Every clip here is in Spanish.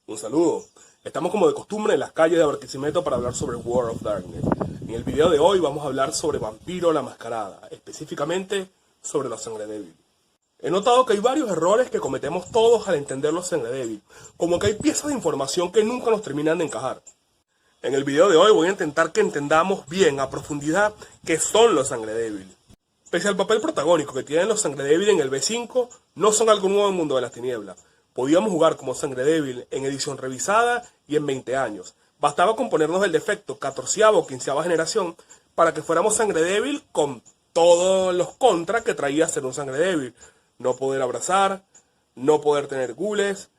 Un saludo. Estamos como de costumbre en las calles de Barquisimeto para hablar sobre World of Darkness. En el video de hoy vamos a hablar sobre Vampiro la Mascarada, específicamente sobre los Sangre Débil. He notado que hay varios errores que cometemos todos al entender los Sangre Débil, como que hay piezas de información que nunca nos terminan de encajar. En el video de hoy voy a intentar que entendamos bien a profundidad qué son los Sangre Débil. Pese al papel protagónico que tienen los Sangre Débil en el B5, no son algo nuevo en el mundo de las tinieblas. Podíamos jugar como Sangre Débil en edición revisada y en 20 años. Bastaba con ponernos el defecto 14ª o 15ª generación para que fuéramos Sangre Débil con todos los contras que traía ser un Sangre Débil. No poder abrazar, no poder tener gules,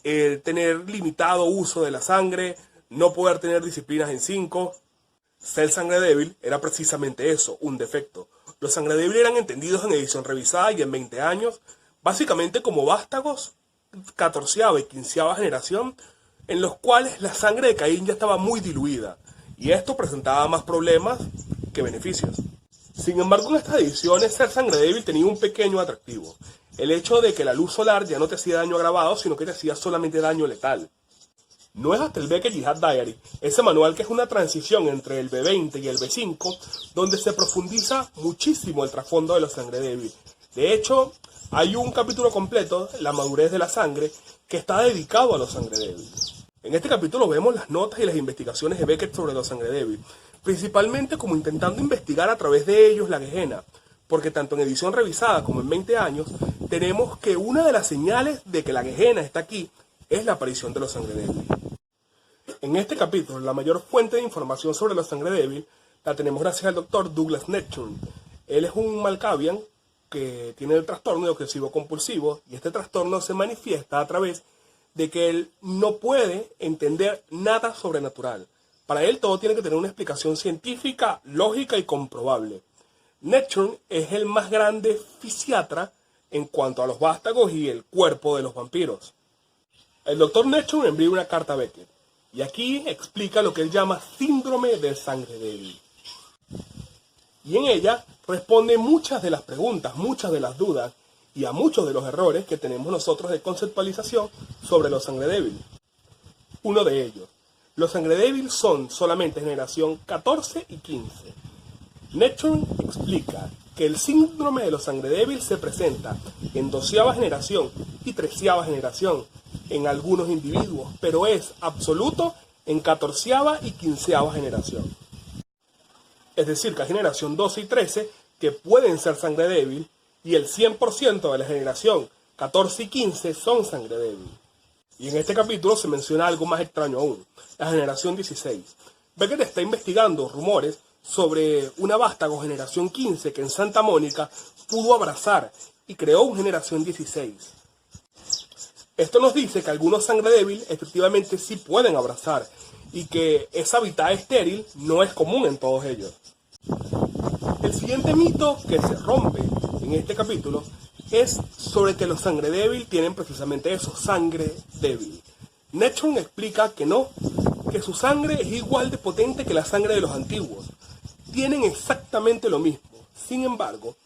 tener limitado uso de la sangre, no poder tener disciplinas en 5. Ser Sangre Débil era precisamente eso, un defecto. Los Sangre Débil eran entendidos en edición revisada y en 20 años, básicamente como vástagos 14ª y 15ª generación, en los cuales la sangre de Caín ya estaba muy diluida, y esto presentaba más problemas que beneficios. Sin embargo, en estas ediciones, ser Sangre Débil tenía un pequeño atractivo, el hecho de que la luz solar ya no te hacía daño agravado, sino que te hacía solamente daño letal. No es hasta el Becker Jihad Diary, ese manual que es una transición entre el B20 y el B5, donde se profundiza muchísimo el trasfondo de los Sangre Débil. De hecho, hay un capítulo completo, La madurez de la sangre, que está dedicado a los Sangre Débil. En este capítulo vemos las notas y las investigaciones de Beckett sobre los Sangre Débil, principalmente como intentando investigar a través de ellos la Gehenna, porque tanto en edición revisada como en 20 años, tenemos que una de las señales de que la Gehenna está aquí es la aparición de los Sangre Débil. En este capítulo, la mayor fuente de información sobre los Sangre Débil la tenemos gracias al Dr. Douglas Neptune. Él es un Malkavian que tiene el trastorno de obsesivo compulsivo, y este trastorno se manifiesta a través de que él no puede entender nada sobrenatural. Para él todo tiene que tener una explicación científica, lógica y comprobable. Neptune es el más grande fisiatra en cuanto a los vástagos y el cuerpo de los vampiros. El Dr. Neptune envía una carta a Beckett, y aquí explica lo que él llama síndrome del Sangre Débil. Y en ella responde muchas de las preguntas, muchas de las dudas y a muchos de los errores que tenemos nosotros de conceptualización sobre los Sangre Débil. Uno de ellos, los Sangre Débil son solamente generación 14 y 15. Neptune explica que el síndrome de los Sangre Débil se presenta en 12ª generación y 13ª generación en algunos individuos, pero es absoluto en 14ª y 15ª generación. Es decir, que hay generación 12 y 13 que pueden ser Sangre Débil, y el 100% de la generación 14 y 15 son Sangre Débil. Y en este capítulo se menciona algo más extraño aún, la generación 16. Beckett está investigando rumores sobre una vástago generación 15 que en Santa Mónica pudo abrazar y creó una generación 16. Esto nos dice que algunos Sangre Débil efectivamente sí pueden abrazar, y que esa mitad estéril no es común en todos ellos. El siguiente mito que se rompe en este capítulo es sobre que los Sangre Débil tienen precisamente eso, sangre débil. Neptune explica que no, que su sangre es igual de potente que la sangre de los antiguos. Tienen exactamente lo mismo. Sin embargo,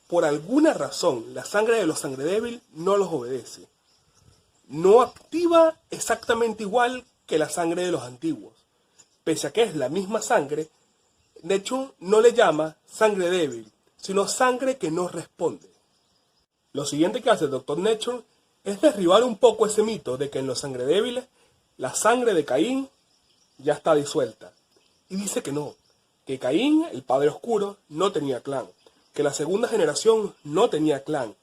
por alguna razón, la sangre de los Sangre Débil no los obedece. No activa exactamente igual que la sangre de los antiguos. Pese a que es la misma sangre, Neptune no le llama Sangre Débil, sino sangre que no responde. Lo siguiente que hace el Dr. Neptune es derribar un poco ese mito de que en los Sangre Débiles la sangre de Caín ya está disuelta. Y dice que no, que Caín, el padre oscuro, no tenía clan, que la segunda generación no tenía clan,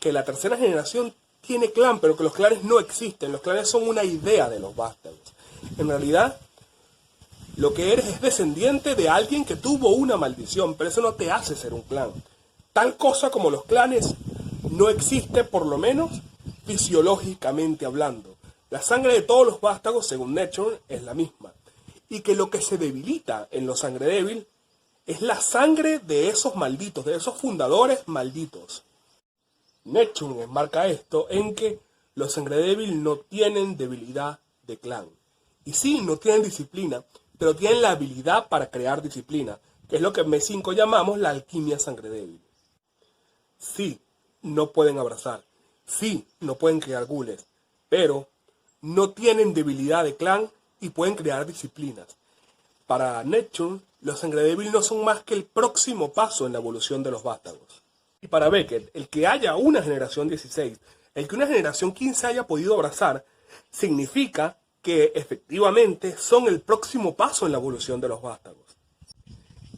que la tercera generación tiene clan, pero que los clanes no existen. Los clanes son una idea de los vástagos. En realidad, lo que eres es descendiente de alguien que tuvo una maldición, pero eso no te hace ser un clan. Tal cosa como los clanes no existe, por lo menos fisiológicamente hablando. La sangre de todos los vástagos, según Neptune, es la misma. Y que lo que se debilita en los Sangre Débil es la sangre de esos malditos, de esos fundadores malditos. Neptune enmarca esto en que los Sangre Débil no tienen debilidad de clan. Y sí, no tienen disciplina, pero tienen la habilidad para crear disciplina, que es lo que en M5 llamamos la alquimia Sangre Débil. Sí, no pueden abrazar. Sí, no pueden crear gules. Pero no tienen debilidad de clan y pueden crear disciplinas. Para Neptune, los sangre débil no son más que el próximo paso en la evolución de los vástagos. Y para Beckett, el que haya una generación 16, el que una generación 15 haya podido abrazar, significa que efectivamente son el próximo paso en la evolución de los vástagos.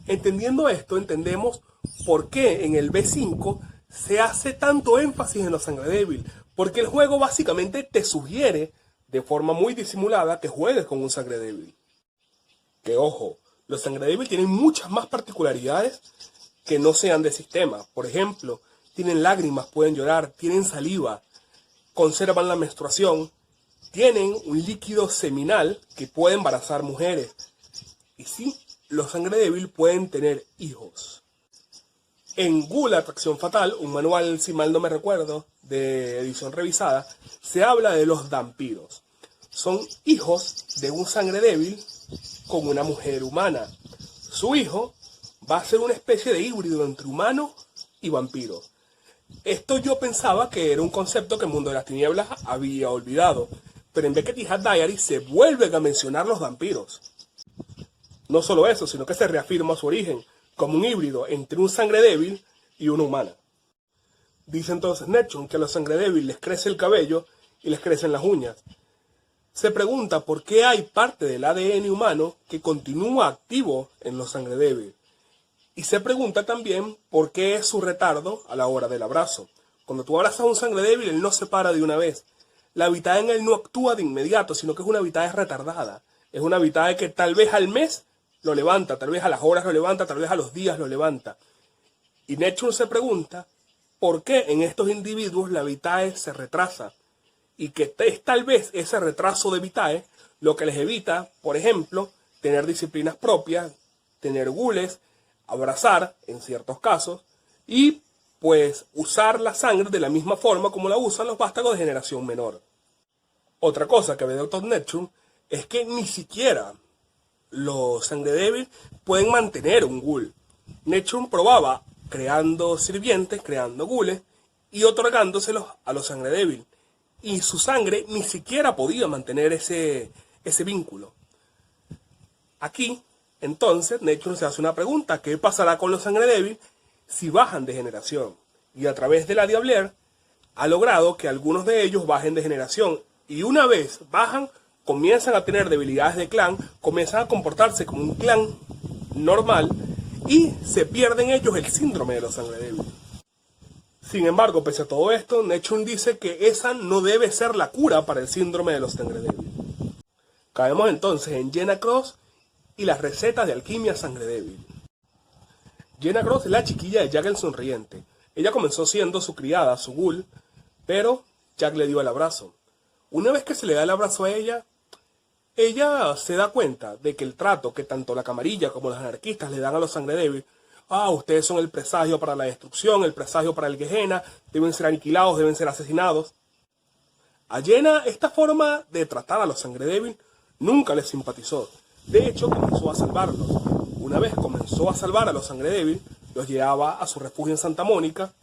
Entendiendo esto, entendemos por qué en el B5 se hace tanto énfasis en los sangre débil, porque el juego básicamente te sugiere de forma muy disimulada que juegues con un sangre débil. Que ojo, los sangre débil tienen muchas más particularidades que no sean de sistema. Por ejemplo, tienen lágrimas, pueden llorar, tienen saliva, conservan la menstruación, tienen un líquido seminal que puede embarazar mujeres. Y sí, los sangre débil pueden tener hijos. En Ghoul Atracción Fatal, un manual, si mal no me recuerdo, de edición revisada, se habla de los vampiros. Son hijos de un sangre débil con una mujer humana. Su hijo va a ser una especie de híbrido entre humano y vampiro. Esto yo pensaba que era un concepto que el Mundo de las Tinieblas había olvidado, pero en Beckett y Hat Diary se vuelven a mencionar los vampiros. No solo eso, sino que se reafirma su origen como un híbrido entre un sangre débil y una humana. Dice entonces Neptune que a los sangre débil les crece el cabello y les crecen las uñas. Se pregunta por qué hay parte del ADN humano que continúa activo en los sangre débil. Y se pregunta también por qué es su retardo a la hora del abrazo. Cuando tú abrazas a un sangre débil, él no se para de una vez. La vitalidad en él no actúa de inmediato, sino que es una vitalidad retardada. Es una vitalidad que tal vez al mes lo levanta, tal vez a las horas lo levanta, tal vez a los días lo levanta. Y Neptune se pregunta por qué en estos individuos la vitae se retrasa. Y que es tal vez ese retraso de vitae lo que les evita, por ejemplo, tener disciplinas propias, tener gules, abrazar en ciertos casos, y pues usar la sangre de la misma forma como la usan los vástagos de generación menor. Otra cosa que ve Dr. Neptune es que ni siquiera los sangre débil pueden mantener un ghoul. Neptune probaba creando sirvientes, creando ghouls y otorgándoselos a los sangre débil. Y su sangre ni siquiera podía mantener ese vínculo. Aquí, entonces, Neptune se hace una pregunta: ¿qué pasará con los sangre débil si bajan de generación? Y a través de la Diabler ha logrado que algunos de ellos bajen de generación. Y una vez bajan, comienzan a tener debilidades de clan, comienzan a comportarse como un clan normal y se pierden ellos el síndrome de los sangre débil. Sin embargo, pese a todo esto, Neptune dice que esa no debe ser la cura para el síndrome de los sangre débil. Caemos entonces en Jenna Cross y las recetas de alquimia sangre débil. Jenna Cross es la chiquilla de Jack el Sonriente. Ella comenzó siendo su criada, su ghoul, pero Jack le dio el abrazo. Una vez que se le da el abrazo a ella se da cuenta de que el trato que tanto la camarilla como los anarquistas le dan a los sangre débil, ustedes son el presagio para la destrucción, el presagio para el Gehenna, deben ser aniquilados, deben ser asesinados. A Jenna esta forma de tratar a los sangre débil nunca les simpatizó. De hecho, comenzó a salvarlos. Una vez comenzó a salvar a los sangre débil, los llevaba a su refugio en Santa Mónica.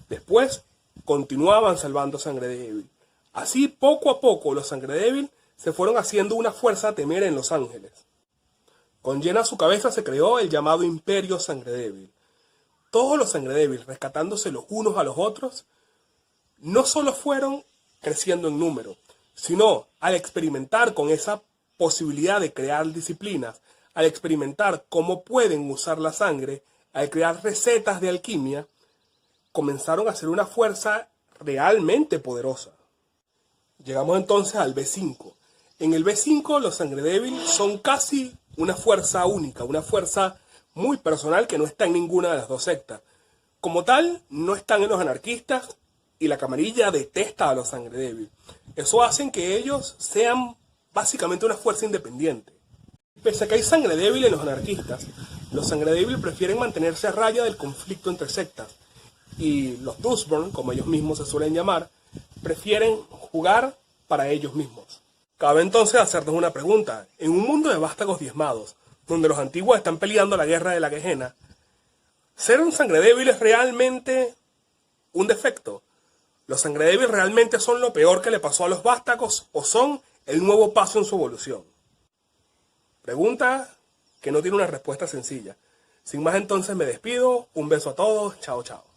Después continuaban salvando sangre débil. Así, poco a poco, los sangre débil se fueron haciendo una fuerza a temer en Los Ángeles. Con Jenna a su cabeza se creó el llamado Imperio Sangre Débil. Todos los sangre débil, rescatándose los unos a los otros, no solo fueron creciendo en número, sino al experimentar con esa posibilidad de crear disciplinas, al experimentar cómo pueden usar la sangre, al crear recetas de alquimia, comenzaron a ser una fuerza realmente poderosa. Llegamos entonces al B5. En el B5 los sangre débil son casi una fuerza única, una fuerza muy personal que no está en ninguna de las dos sectas. Como tal, no están en los anarquistas y la camarilla detesta a los sangre débil. Eso hace que ellos sean básicamente una fuerza independiente. Pese a que hay sangre débil en los anarquistas, los sangre débil prefieren mantenerse a raya del conflicto entre sectas. Y los Dustburn, como ellos mismos se suelen llamar, prefieren jugar para ellos mismos. Cabe entonces hacernos una pregunta. En un mundo de vástagos diezmados, donde los antiguos están peleando la guerra de la Gehenna, ¿ser un sangre débil es realmente un defecto? ¿Los Sangre Débil realmente son lo peor que le pasó a los vástagos o son el nuevo paso en su evolución? Pregunta que no tiene una respuesta sencilla. Sin más entonces me despido, un beso a todos, chao chao.